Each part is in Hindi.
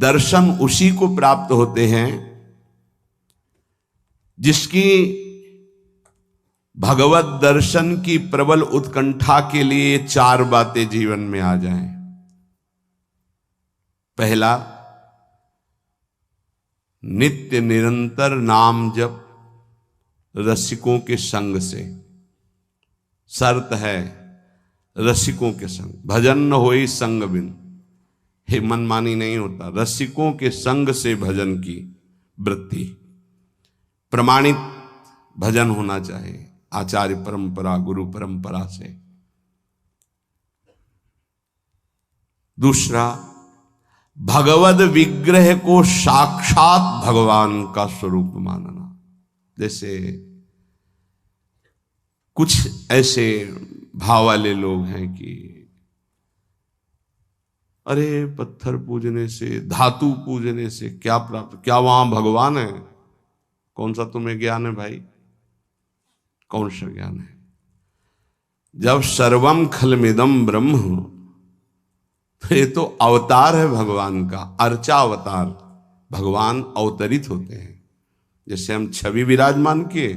दर्शन उसी को प्राप्त होते हैं जिसकी भगवत दर्शन की प्रबल उत्कंठा के लिए 4 बातें जीवन में आ जाएं। पहला, नित्य निरंतर नाम जप रसिकों के संग से। शर्त है रसिकों के संग, भजन न होई संग बिन। हे मनमानी नहीं होता, रसिकों के संग से भजन की वृत्ति। प्रमाणित भजन होना चाहिए, आचार्य परंपरा, गुरु परंपरा से। दूसरा, भगवद विग्रह को साक्षात भगवान का स्वरूप मानना। जैसे कुछ ऐसे भाव वाले लोग हैं कि अरे पत्थर पूजने से, धातु पूजने से क्या प्राप्त, क्या वहां भगवान है? कौन सा तुम्हें ज्ञान है भाई? कौन सा ज्ञान है? जब सर्वम खलमिदम ब्रह्म, तो ये तो अवतार है भगवान का, अर्चा अवतार। भगवान अवतरित होते हैं। जैसे हम छवि विराजमान किए,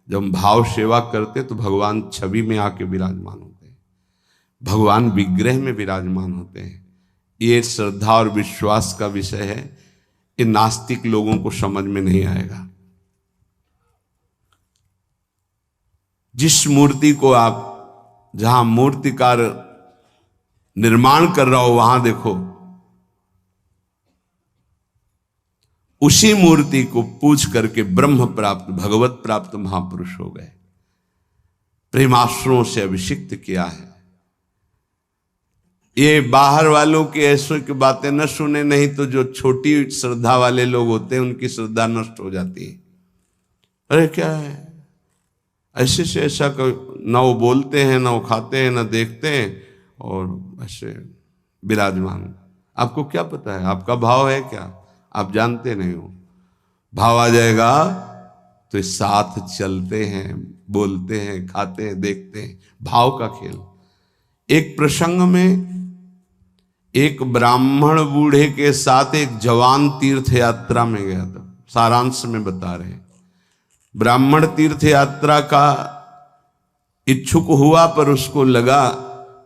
जब हम भाव सेवा करते तो भगवान छवि में आके विराजमान होते हैं, भगवान विग्रह में विराजमान होते हैं। ये श्रद्धा और विश्वास का विषय है, ये नास्तिक लोगों को समझ में नहीं आएगा। जिस मूर्ति को आप, जहां मूर्तिकार निर्माण कर रहा हो वहां देखो, उसी मूर्ति को पूज करके ब्रह्म प्राप्त, भगवत प्राप्त महापुरुष हो गए। प्रेमाश्रुओं से अभिषिक्त किया है। ये बाहर वालों की ऐसों की बातें न सुने, नहीं तो जो छोटी श्रद्धा वाले लोग होते हैं उनकी श्रद्धा नष्ट हो जाती है। अरे क्या है, ऐसे से ऐसा न वो बोलते हैं, न वो खाते हैं, न देखते हैं, और ऐसे विराजमान। आपको क्या पता है? आपका भाव है क्या? आप जानते नहीं हो। भाव आ जाएगा तो साथ चलते हैं, बोलते हैं, खाते हैं, देखते हैं। भाव का खेल। एक प्रसंग में एक ब्राह्मण बूढ़े के साथ एक जवान तीर्थ यात्रा में गया था। सारांश में बता रहे हैं। ब्राह्मण तीर्थ यात्रा का इच्छुक हुआ, पर उसको लगा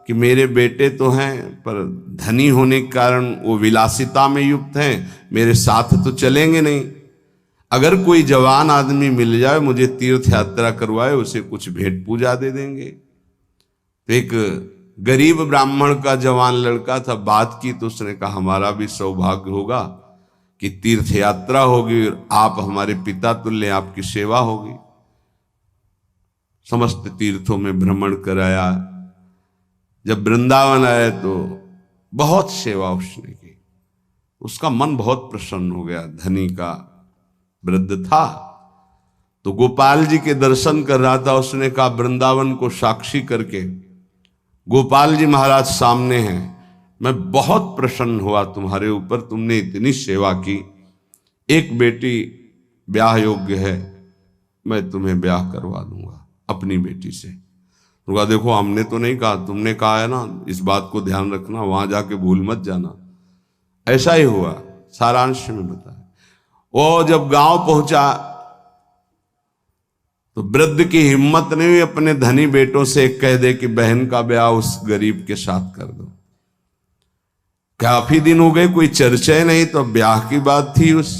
कि मेरे बेटे तो हैं, पर धनी होने के कारण वो विलासिता में युक्त हैं, मेरे साथ तो चलेंगे नहीं। अगर कोई जवान आदमी मिल जाए, मुझे तीर्थ यात्रा करवाए, उसे कुछ भेंट पूजा दे देंगे। तो एक गरीब ब्राह्मण का जवान लड़का था, बात की तो उसने कहा हमारा भी सौभाग्य होगा कि तीर्थ यात्रा होगी और आप हमारे पिता तुल्य, आपकी सेवा होगी। समस्त तीर्थों में भ्रमण कराया। जब वृंदावन आए तो बहुत सेवा उसने की। उसका मन बहुत प्रसन्न हो गया। धनी का वृद्ध था तो गोपाल जी के दर्शन कर रहा था। उसने कहा वृंदावन को साक्षी करके, गोपाल जी महाराज सामने हैं, मैं बहुत प्रसन्न हुआ तुम्हारे ऊपर, तुमने इतनी सेवा की। एक बेटी ब्याह योग्य है, मैं तुम्हें ब्याह करवा दूंगा अपनी बेटी से। तो कहा देखो हमने तो नहीं कहा, तुमने कहा है ना, इस बात को ध्यान रखना, वहां जाके भूल मत जाना। ऐसा ही हुआ। सारांश में बताया। वो जब गांव पहुंचा तो वृद्ध की हिम्मत नहीं हुई अपने धनी बेटों से कह दे कि बहन का ब्याह उस गरीब के साथ कर दो। काफी दिन हो गए, कोई चर्चा नहीं, तो ब्याह की बात थी। उस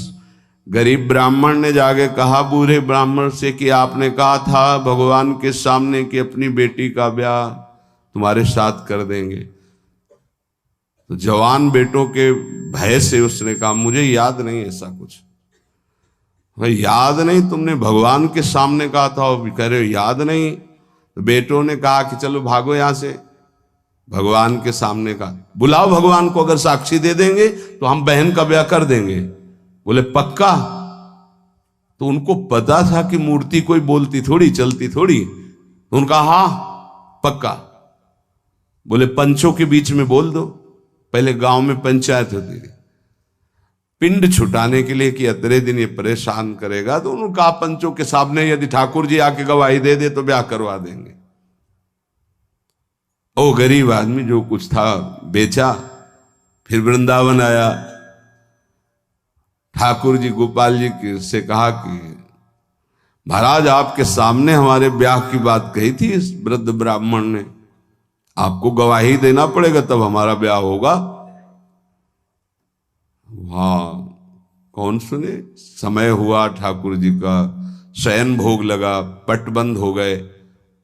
गरीब ब्राह्मण ने जाके कहा बूढ़े ब्राह्मण से कि आपने कहा था भगवान के सामने कि अपनी बेटी का ब्याह तुम्हारे साथ कर देंगे। तो जवान बेटों के भय से उसने कहा मुझे याद नहीं ऐसा कुछ। भाई याद नहीं? तुमने भगवान के सामने कहा था। और कह रहे हो याद नहीं? तो बेटों ने कहा कि चलो भागो यहां से। भगवान के सामने कहा बुलाओ भगवान को, अगर साक्षी दे देंगे तो हम बहन का ब्याह कर देंगे। बोले पक्का? तो उनको पता था कि मूर्ति कोई बोलती थोड़ी, चलती थोड़ी। तो उनका हाँ पक्का। बोले पंचों के बीच में बोल दो। पहले गांव में पंचायत होती थी पिंड छुटाने के लिए कि अतरे दिन ये परेशान करेगा। तो उन्होंने कहा पंचों के सामने यदि ठाकुर जी आके गवाही दे दे तो ब्याह करवा देंगे। ओ गरीब आदमी जो कुछ था बेचा, फिर वृंदावन आया। ठाकुर जी गोपाल जी से कहा कि महाराज आपके सामने हमारे ब्याह की बात कही थी इस वृद्ध ब्राह्मण ने, आपको गवाही देना पड़ेगा तब हमारा ब्याह होगा। हाँ, कौन सुने। समय हुआ, ठाकुर जी का शयन भोग लगा, पट बंद हो गए,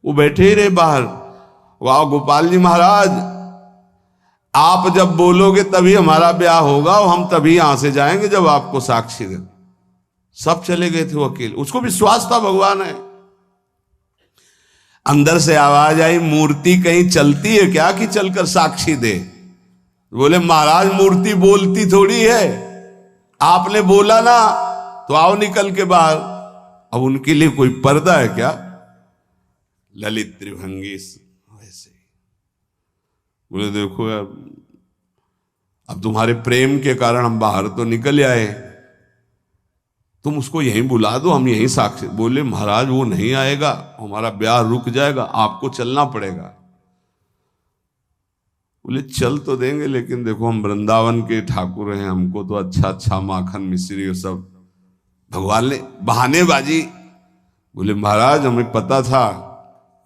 वो बैठे ही रहे बाहर। वाह गोपाल जी महाराज, आप जब बोलोगे तभी हमारा ब्याह होगा और हम तभी यहां से जाएंगे जब आपको साक्षी दे। सब चले गए थे वो अकेले, उसको विश्वास था भगवान है। अंदर से आवाज आई, मूर्ति कहीं चलती है क्या कि चलकर साक्षी दे। बोले महाराज मूर्ति बोलती थोड़ी है, आपने बोला ना तो आओ निकल के बाहर। अब उनके लिए कोई पर्दा है क्या? ललित त्रिभंगी वैसे। बोले देखो यार, अब तुम्हारे प्रेम के कारण हम बाहर तो निकल आए, तुम उसको यहीं बुला दो, हम यहीं साक्षी। बोले महाराज वो नहीं आएगा, हमारा ब्याह रुक जाएगा, आपको चलना पड़ेगा। बोले चल तो देंगे, लेकिन देखो हम वृंदावन के ठाकुर हैं, हमको तो अच्छा अच्छा माखन मिश्री और सब। भगवान ने बहानेबाजी। बोले महाराज हमें पता था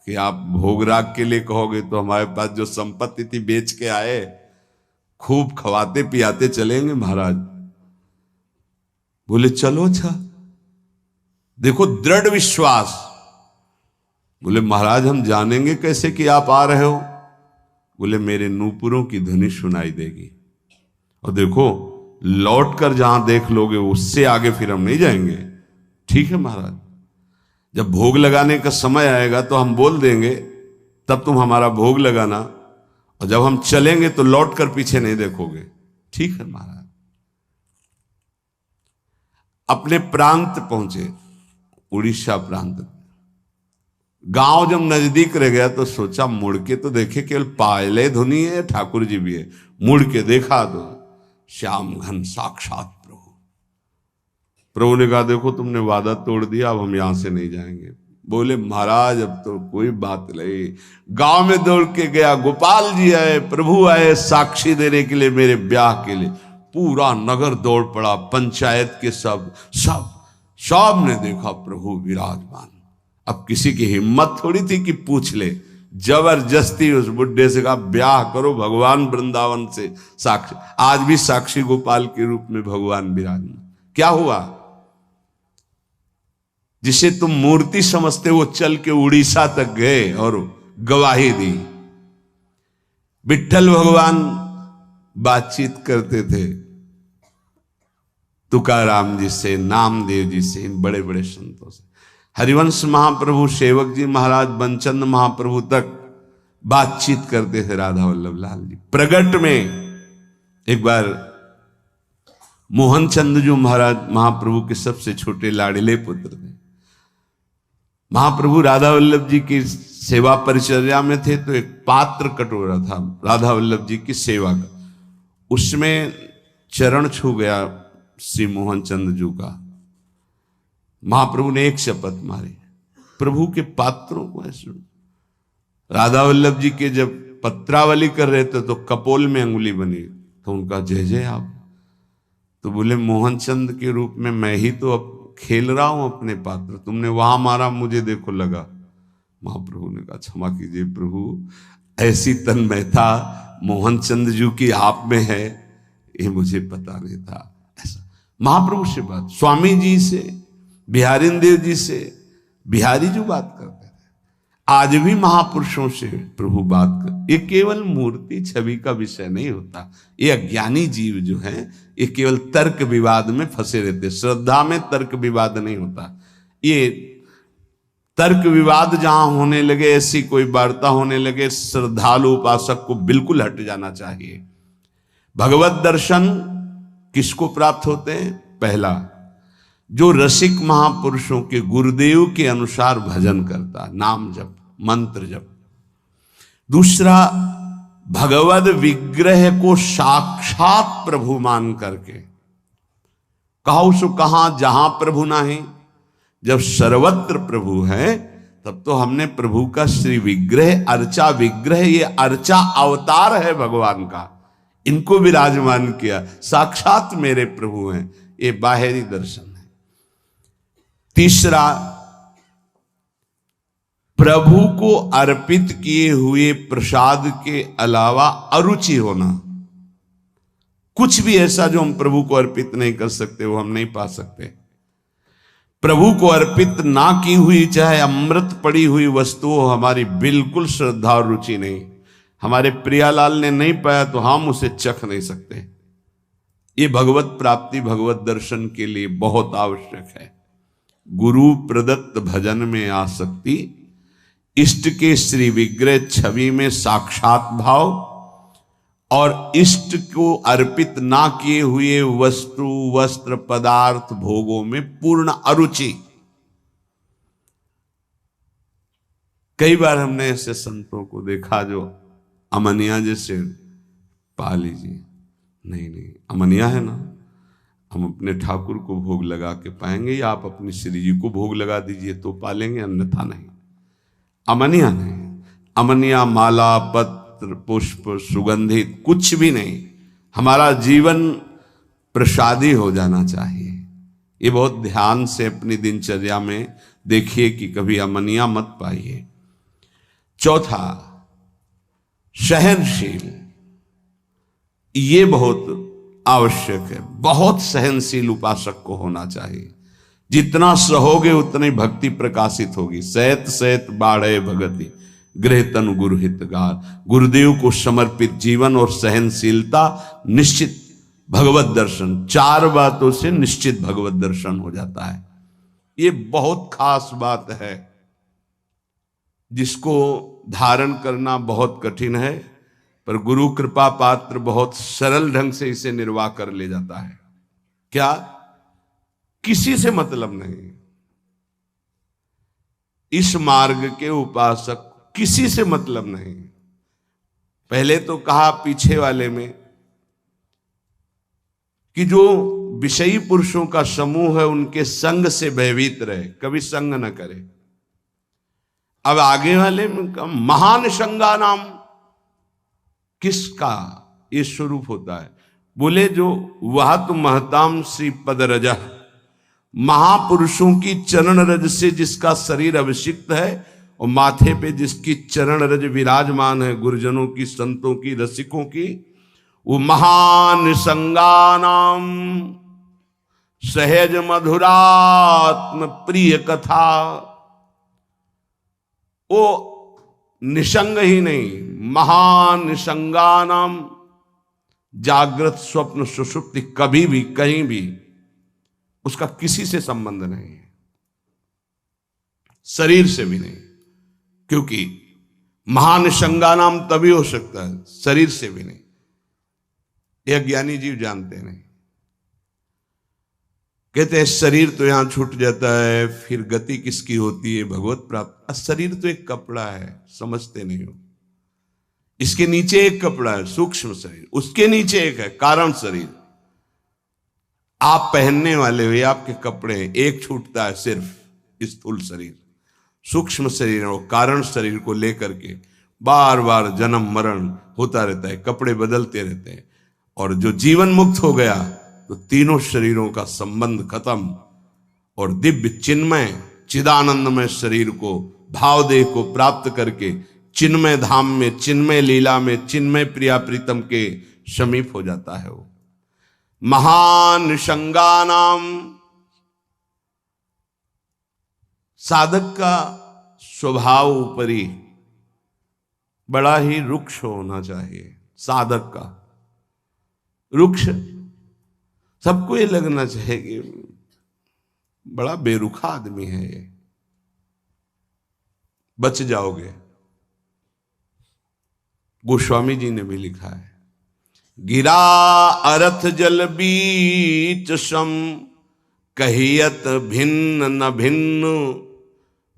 कि आप भोगराग के लिए कहोगे, तो हमारे पास जो संपत्ति थी बेच के आए, खूब खवाते पियाते चलेंगे महाराज। बोले चलो अच्छा। देखो दृढ़ विश्वास। बोले महाराज हम जानेंगे कैसे कि आप आ रहे हो? बोले मेरे नूपुरों की ध्वनि सुनाई देगी, और देखो लौट कर जहां देख लोगे उससे आगे फिर हम नहीं जाएंगे। ठीक है महाराज, जब भोग लगाने का समय आएगा तो हम बोल देंगे, तब तुम हमारा भोग लगाना, और जब हम चलेंगे तो लौट कर पीछे नहीं देखोगे। ठीक है महाराज। अपने प्रांत पहुंचे, उड़ीसा प्रांत। गांव जब नजदीक रह गया तो सोचा मुड़ के तो देखे, केवल पायले धुनी है, ठाकुर जी भी है। मुड़ के देखा तो श्याम घन साक्षात प्रभु। प्रभु ने कहा देखो तुमने वादा तोड़ दिया, अब हम यहां से नहीं जाएंगे। बोले महाराज अब तो कोई बात नहीं। गांव में दौड़ के गया, गोपाल जी आए, प्रभु आए साक्षी देने के लिए मेरे ब्याह के लिए। पूरा नगर दौड़ पड़ा, पंचायत के सब ने देखा प्रभु विराजमान। अब किसी की हिम्मत थोड़ी थी कि पूछ ले, जबरदस्ती उस बुड्ढे से कहा ब्याह करो भगवान वृंदावन से साक्षी। आज भी साक्षी गोपाल के रूप में भगवान विराजमान। क्या हुआ? जिसे तुम मूर्ति समझते वो चल के उड़ीसा तक गए और गवाही दी। विट्ठल भगवान बातचीत करते थे तुकाराम जी से, नामदेव जी से, इन बड़े बड़े संतों से। हरिवंश महाप्रभु, सेवक जी महाराज, बनचंद महाप्रभु तक बातचीत करते थे राधा वल्लभ लाल जी। प्रगट में एक बार मोहन चंद जो महाराज महाप्रभु के सबसे छोटे लाडले पुत्र थे, महाप्रभु राधा वल्लभ जी की सेवा परिचर्या में थे, तो एक पात्र कटोरा था राधा वल्लभ जी की सेवा का, उसमें चरण छू गया श्री मोहन चंद जू का। महाप्रभु ने एक शपथ मारी, प्रभु के पात्रों को ऐसे। राधा वल्लभ जी के जब पत्रावली कर रहे थे तो कपोल में अंगुली बनी, तो उनका जय जय आप। तो बोले मोहन चंद के रूप में मैं ही तो अब खेल रहा हूं अपने पात्र, तुमने वहां मारा मुझे देखो लगा। महाप्रभु ने कहा क्षमा कीजिए प्रभु, ऐसी तन्मयता मोहन चंद जू की आप में है, ये मुझे पता नहीं था। ऐसा महाप्रभु से बात, स्वामी जी से, बिहारी देव जी से, बिहारी जो बात करते थे, आज भी महापुरुषों से प्रभु बात कर। ये केवल मूर्ति छवि का विषय नहीं होता। ये अज्ञानी जीव जो हैं ये केवल तर्क विवाद में फंसे रहते। श्रद्धा में तर्क विवाद नहीं होता। ये तर्क विवाद जहां होने लगे, ऐसी कोई वार्ता होने लगे, श्रद्धालु उपासक को बिल्कुल हट जाना चाहिए। भगवत दर्शन किसको प्राप्त होते हैं? पहला, जो रसिक महापुरुषों के गुरुदेव के अनुसार भजन करता, नाम जप, मंत्र जप। दूसरा, भगवद विग्रह को साक्षात प्रभु मान करके। कहो सो कहां जहां प्रभु नाही, जब सर्वत्र प्रभु है तब तो हमने प्रभु का श्री विग्रह, अर्चा विग्रह, ये अर्चा अवतार है भगवान का, इनको विराजमान किया, साक्षात मेरे प्रभु हैं। ये बाहरी दर्शन है। तीसरा, प्रभु को अर्पित किए हुए प्रसाद के अलावा अरुचि होना। कुछ भी ऐसा जो हम प्रभु को अर्पित नहीं कर सकते वो हम नहीं पा सकते। प्रभु को अर्पित ना की हुई चाहे अमृत पड़ी हुई वस्तु हो, हमारी बिल्कुल श्रद्धा और रुचि नहीं। हमारे प्रियालाल ने नहीं पाया तो हम उसे चख नहीं सकते। ये भगवत प्राप्ति, भगवत दर्शन के लिए बहुत आवश्यक है। गुरु प्रदत्त भजन में आसक्ति, इष्ट के श्री विग्रह छवि में साक्षात भाव, और इष्ट को अर्पित ना किए हुए वस्तु, वस्त्र, पदार्थ, भोगों में पूर्ण अरुचि। कई बार हमने ऐसे संतों को देखा जो अमनिया जैसे, पा लीजिए, नहीं अमनिया है ना, हम अपने ठाकुर को भोग लगा के पाएंगे, या आप अपनी श्री जी को भोग लगा दीजिए तो पालेंगे, अन्यथा नहीं। अमनिया नहीं, अमनिया माला, पत्र, पुष्प, सुगंधित कुछ भी नहीं। हमारा जीवन प्रसादी हो जाना चाहिए। ये बहुत ध्यान से अपनी दिनचर्या में देखिए कि कभी अमनिया मत पाइए। चौथा, सहनशील। ये बहुत आवश्यक है। बहुत सहनशील उपासक को होना चाहिए। जितना सहोगे उतनी भक्ति प्रकाशित होगी। सहत सहत बाढ़े भगति, गृह तनु गुरु हितगार। गुरुदेव को समर्पित जीवन और सहनशीलता, निश्चित भगवत दर्शन। चार बातों से निश्चित भगवत दर्शन हो जाता है। ये बहुत खास बात है जिसको धारण करना बहुत कठिन है, पर गुरु कृपा पात्र बहुत सरल ढंग से इसे निर्वाह कर ले जाता है। क्या? किसी से मतलब नहीं। इस मार्ग के उपासक किसी से मतलब नहीं। पहले तो कहा पीछे वाले में कि जो विषयी पुरुषों का समूह है उनके संग से भयभीत रहे, कभी संग न करे। अब आगे वाले में महान संगा नाम किसका ये स्वरूप होता है? बोले जो वह तो महताम श्री पद रज, महापुरुषों की चरण रज से जिसका शरीर अभिषिक्त है और माथे पे जिसकी चरण रज विराजमान है, गुरुजनों की, संतों की, रसिकों की, वो महान संगानाम सहज मधुरात्म प्रिय कथा। वो निसंग ही नहीं, महान निसंगानाम, जागृत स्वप्न सुषुप्ति, कभी भी कहीं भी उसका किसी से संबंध नहीं है, शरीर से भी नहीं। क्योंकि महान संगानाम तभी हो सकता है, शरीर से भी नहीं। यह ज्ञानी जीव जानते नहीं। कहते हैं शरीर तो यहां छूट जाता है, फिर गति किसकी होती है? भगवत प्राप्त। शरीर तो एक कपड़ा है, समझते नहीं हो। इसके नीचे एक कपड़ा है, सूक्ष्म शरीर, उसके नीचे एक है कारण शरीर। आप पहनने वाले हो, ये आपके कपड़े हैं। एक छूटता है सिर्फ स्थूल शरीर, सूक्ष्म शरीर और कारण शरीर को लेकर के बार बार जन्म मरण होता रहता है, कपड़े बदलते रहते हैं। और जो जीवन मुक्त हो गया तो तीनों शरीरों का संबंध खत्म, और दिव्य चिन्मय चिदानंदमय शरीर को, भावदेह को प्राप्त करके चिन्मय धाम में, चिन्मय लीला में, चिन्मय प्रिया प्रीतम के समीप हो जाता है। वो महान संगानाम, साधक का स्वभाव ऊपरी बड़ा ही रुक्ष होना चाहिए। साधक का रुक्ष, सबको ये लगना चाहिए कि बड़ा बेरुखा आदमी है ये, बच जाओगे। गोस्वामी जी ने भी लिखा है, गिरा अरथ जल बीच सम, कहियत भिन्न न भिन्न,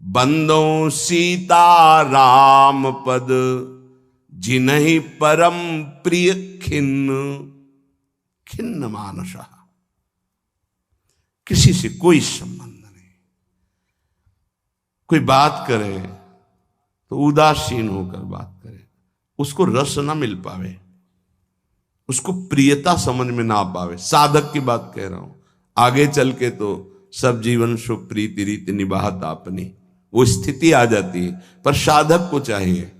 बंदों सीता राम पद, जिन्हि परम प्रिय खिन्न। खिन्न मानसा, किसी से कोई संबंध नहीं। कोई बात करे तो उदासीन होकर बात करे, उसको रस ना मिल पावे, उसको प्रियता समझ में ना पावे। साधक की बात कह रहा हूं, आगे चल के तो सब जीवन शुभ प्रीति रीति निभात आपनी, वो स्थिति आ जाती है। पर साधक को चाहिए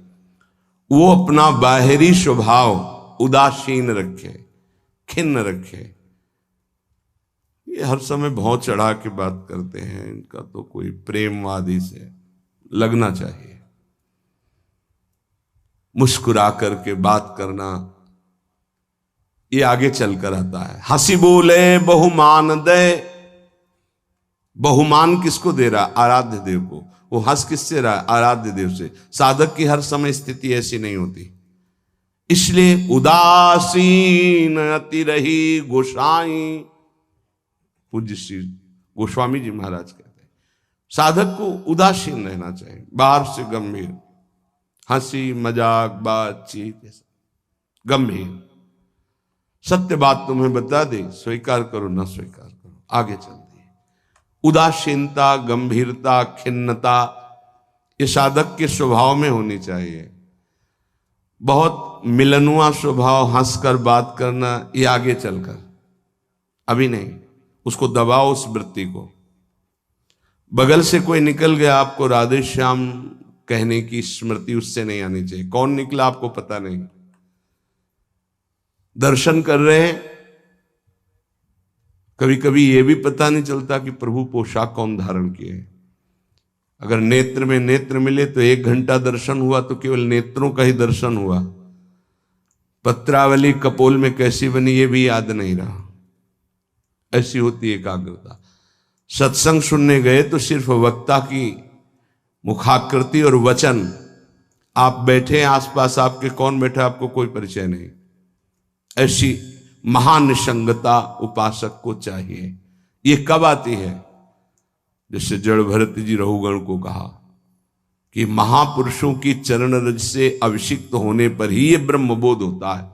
वो अपना बाहरी स्वभाव उदासीन रखे, खिन्न रखे। ये हर समय भौं चढ़ा के बात करते हैं, इनका तो कोई प्रेमवादी से लगना चाहिए। मुस्कुरा करके बात करना, ये आगे चलकर आता है। हंसी बोले बहुमान दे, बहुमान किसको दे रहा? आराध्य देव को। वो हंस किससे रहा? आराध्य देव से। साधक की हर समय स्थिति ऐसी नहीं होती, इसलिए उदासीन अति रही गोसाई। पूज्य श्री गोस्वामी जी महाराज कहते हैं साधक को उदासीन रहना चाहिए, बाहर से गंभीर, हंसी मजाक बातचीत गंभीर। सत्य बात तुम्हें बता दी, स्वीकार करो ना स्वीकार करो, आगे चलती है। उदासीनता, गंभीरता, खिन्नता ये साधक के स्वभाव में होनी चाहिए। बहुत मिलनुआ स्वभाव, हंसकर बात करना, ये आगे चलकर, अभी नहीं। उसको दबाओ उस वृत्ति को। बगल से कोई निकल गया, आपको राधे श्याम कहने की स्मृति उससे नहीं आनी चाहिए। कौन निकला आपको पता नहीं। दर्शन कर रहे हैं, कभी कभी यह भी पता नहीं चलता कि प्रभु पोशाक कौन धारण किए। अगर नेत्र में नेत्र मिले तो 1 घंटा दर्शन हुआ तो केवल नेत्रों का ही दर्शन हुआ। पत्रावली कपोल में कैसी बनी ये भी याद नहीं रहा। ऐसी होती एकाग्रता। सत्संग सुनने गए तो सिर्फ वक्ता की मुखाकृति और वचन, आप बैठे आसपास आपके कौन बैठा आपको कोई परिचय नहीं। ऐसी महानिसंगता उपासक को चाहिए। ये कब आती है? जैसे जड़ भरत जी रहुगण को कहा कि महापुरुषों की चरण रज से अभिषिक्त होने पर ही ये ब्रह्मबोध होता है।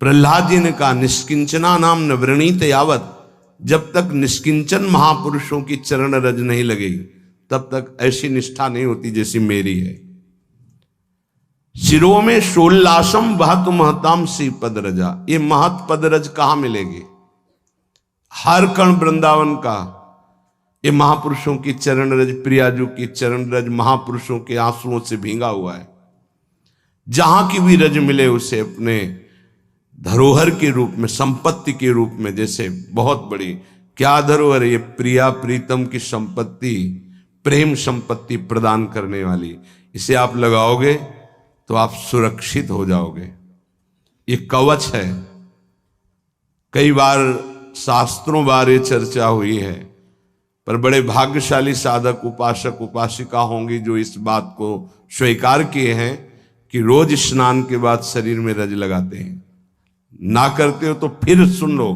प्रहलाद जी ने कहा निष्किंचना नाम न वृणीत यावत, जब तक निष्किंचन महापुरुषों की चरण रज नहीं लगेगी तब तक ऐसी निष्ठा नहीं होती जैसी मेरी है। शिरो में शोल्लासम वहत महताम सी पद रजा, ये महत पद रज कहां मिलेगी? हर कण वृंदावन का ये महापुरुषों की चरण रज, प्रियाजू की चरण रज महापुरुषों के आंसुओं से भींगा हुआ है। जहां की भी रज मिले उसे अपने धरोहर के रूप में, संपत्ति के रूप में, जैसे बहुत बड़ी क्या धरोहर, ये प्रिया प्रीतम की संपत्ति, प्रेम संपत्ति प्रदान करने वाली, इसे आप लगाओगे तो आप सुरक्षित हो जाओगे। ये कवच है। कई बार शास्त्रों बारे चर्चा हुई है, पर बड़े भाग्यशाली साधक उपासक उपासिका होंगी जो इस बात को स्वीकार किए हैं कि रोज स्नान के बाद शरीर में रज लगाते हैं। ना करते हो तो फिर सुन लो,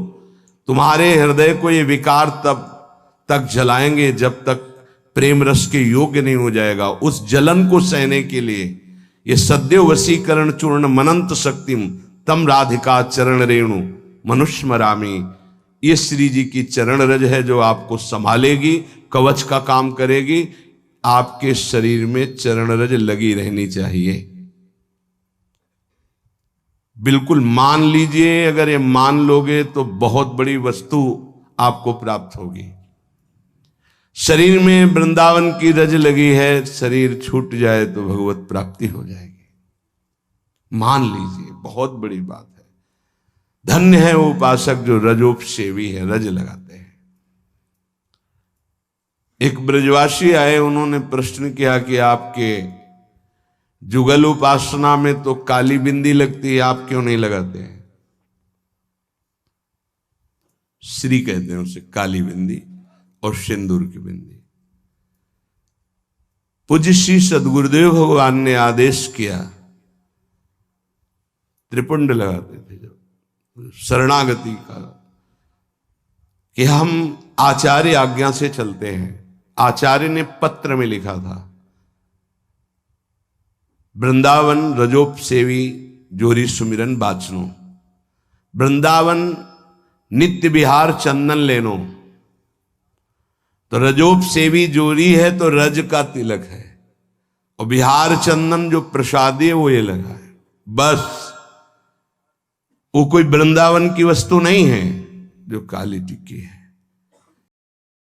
तुम्हारे हृदय को ये विकार तब तक जलाएंगे जब तक प्रेम रस के योग्य नहीं हो जाएगा। उस जलन को सहने के लिए ये सद्यो वशीकरण चूर्ण मनंत शक्तिम तम राधिका चरण रेणु मनुष्मरामी, ये श्री जी की चरण रज है जो आपको संभालेगी, कवच का काम करेगी। आपके शरीर में चरण रज लगी रहनी चाहिए। बिल्कुल मान लीजिए, अगर ये मान लोगे तो बहुत बड़ी वस्तु आपको प्राप्त होगी। शरीर में वृंदावन की रज लगी है, शरीर छूट जाए तो भगवत प्राप्ति हो जाएगी। मान लीजिए, बहुत बड़ी बात है। धन्य है वो उपासक जो रजोपसेवी है, रज लगाते हैं। एक ब्रजवासी आए, उन्होंने प्रश्न किया कि आपके जुगल उपासना में तो काली बिंदी लगती है, आप क्यों नहीं लगाते हैं? श्री कहते हैं उसे, काली बिंदी और सिंदूर की बिंदी। पूज्य श्री सदगुरुदेव भगवान ने आदेश किया, त्रिपुंड लगाते थे जब शरणागति का, कि हम आचार्य आज्ञा से चलते हैं। आचार्य ने पत्र में लिखा था, वृंदावन रजोपसेवी जोरी सुमिरन बाचनो, वृंदावन नित्य बिहार चंदन लेनो। तो रजोपसेवी जोरी है तो रज का तिलक है, और बिहार चंदन जो प्रसादी है वो ये लगा है। बस वो कोई वृंदावन की वस्तु नहीं है जो काली टिक्की है।